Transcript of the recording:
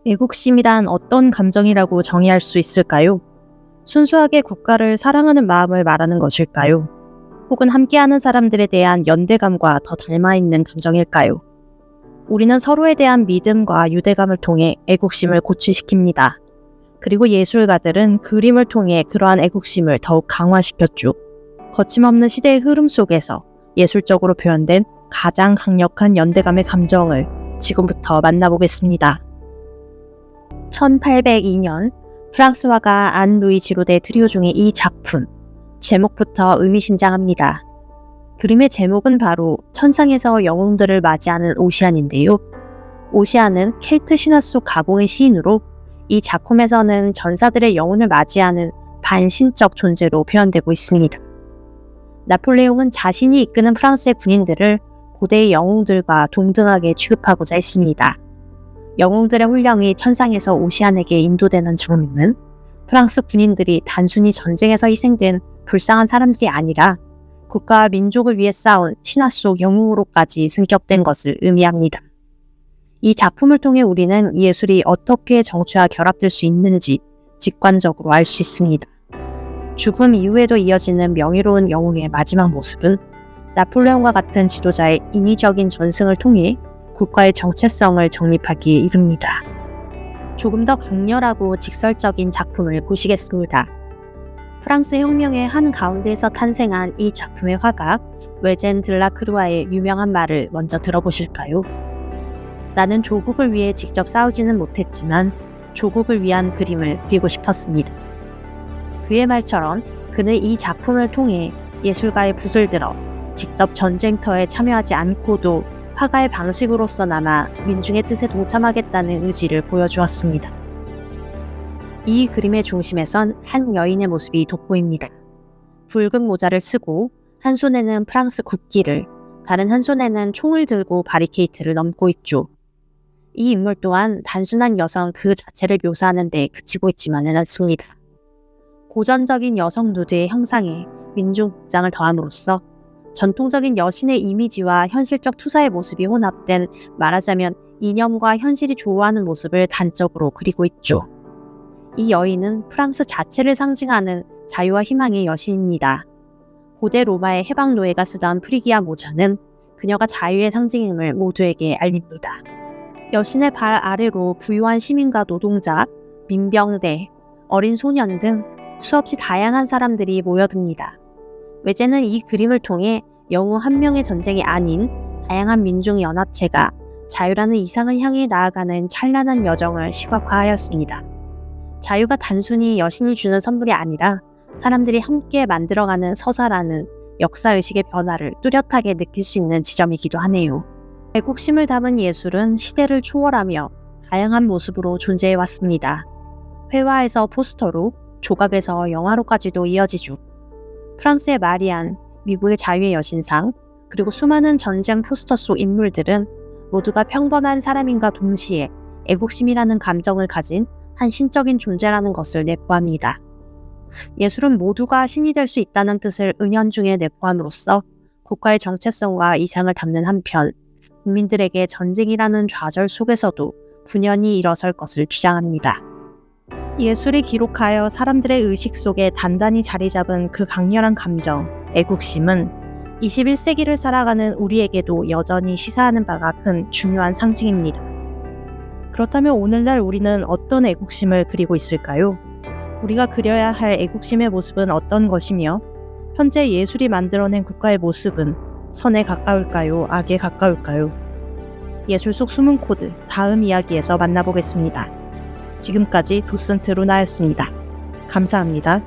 애국심이란 어떤 감정이라고 정의할 수 있을까요? 순수하게 국가를 사랑하는 마음을 말하는 것일까요? 혹은 함께하는 사람들에 대한 연대감과 더 닮아있는 감정일까요? 우리는 서로에 대한 믿음과 유대감을 통해 애국심을 고취시킵니다. 그리고 예술가들은 그림을 통해 그러한 애국심을 더욱 강화시켰죠. 거침없는 시대의 흐름 속에서 예술적으로 표현된 가장 강력한 연대감의 감정을 지금부터 만나보겠습니다. 1802년 프랑스 화가 안 루이 지로데 트리오 중의 이 작품, 제목부터 의미심장합니다. 그림의 제목은 바로 천상에서 영웅들을 맞이하는 오시안인데요. 오시안은 켈트 신화 속 가공의 시인으로 이 작품에서는 전사들의 영혼을 맞이하는 반신적 존재로 표현되고 있습니다. 나폴레옹은 자신이 이끄는 프랑스의 군인들을 고대의 영웅들과 동등하게 취급하고자 했습니다. 영웅들의 훈령이 천상에서 오시안에게 인도되는 장면은 프랑스 군인들이 단순히 전쟁에서 희생된 불쌍한 사람들이 아니라 국가와 민족을 위해 싸운 신화 속 영웅으로까지 승격된 것을 의미합니다. 이 작품을 통해 우리는 예술이 어떻게 정치와 결합될 수 있는지 직관적으로 알 수 있습니다. 죽음 이후에도 이어지는 명예로운 영웅의 마지막 모습은 나폴레옹과 같은 지도자의 인위적인 전승을 통해 국가의 정체성을 정립하기에 이릅니다. 조금 더 강렬하고 직설적인 작품을 보시겠습니다. 프랑스 혁명의 한가운데에서 탄생한 이 작품의 화가 외젠 들라크루아의 유명한 말을 먼저 들어보실까요? 나는 조국을 위해 직접 싸우지는 못했지만 조국을 위한 그림을 그리고 싶었습니다. 그의 말처럼 그는 이 작품을 통해 예술가의 붓을 들어 직접 전쟁터에 참여하지 않고도 화가의 방식으로서나마 민중의 뜻에 동참하겠다는 의지를 보여주었습니다. 이 그림의 중심에선 한 여인의 모습이 돋보입니다. 붉은 모자를 쓰고 한 손에는 프랑스 국기를, 다른 한 손에는 총을 들고 바리케이트를 넘고 있죠. 이 인물 또한 단순한 여성 그 자체를 묘사하는 데 그치고 있지만은 않습니다. 고전적인 여성 누드의 형상에 민중 복장을 더함으로써 전통적인 여신의 이미지와 현실적 투사의 모습이 혼합된, 말하자면 이념과 현실이 조화하는 모습을 단적으로 그리고 있죠. 이 여인은 프랑스 자체를 상징하는 자유와 희망의 여신입니다. 고대 로마의 해방 노예가 쓰던 프리기아 모자는 그녀가 자유의 상징임을 모두에게 알립니다. 여신의 발 아래로 부유한 시민과 노동자, 민병대, 어린 소년 등 수없이 다양한 사람들이 모여듭니다. 외제는 이 그림을 통해 영웅 한 명의 전쟁이 아닌 다양한 민중의 연합체가 자유라는 이상을 향해 나아가는 찬란한 여정을 시각화하였습니다. 자유가 단순히 여신이 주는 선물이 아니라 사람들이 함께 만들어가는 서사라는 역사의식의 변화를 뚜렷하게 느낄 수 있는 지점이기도 하네요. 애국심을 담은 예술은 시대를 초월하며 다양한 모습으로 존재해왔습니다. 회화에서 포스터로, 조각에서 영화로까지도 이어지죠. 프랑스의 마리안, 미국의 자유의 여신상, 그리고 수많은 전쟁 포스터 속 인물들은 모두가 평범한 사람인가 동시에 애국심이라는 감정을 가진 한 신적인 존재라는 것을 내포합니다. 예술은 모두가 신이 될 수 있다는 뜻을 은연중에 내포함으로써 국가의 정체성과 이상을 담는 한편 국민들에게 전쟁이라는 좌절 속에서도 분연히 일어설 것을 주장합니다. 예술이 기록하여 사람들의 의식 속에 단단히 자리 잡은 그 강렬한 감정, 애국심은 21세기를 살아가는 우리에게도 여전히 시사하는 바가 큰 중요한 상징입니다. 그렇다면 오늘날 우리는 어떤 애국심을 그리고 있을까요? 우리가 그려야 할 애국심의 모습은 어떤 것이며 현재 예술이 만들어낸 국가의 모습은 선에 가까울까요? 악에 가까울까요? 예술 속 숨은 코드, 다음 이야기에서 만나보겠습니다. 지금까지 도슨트 루나였습니다. 감사합니다.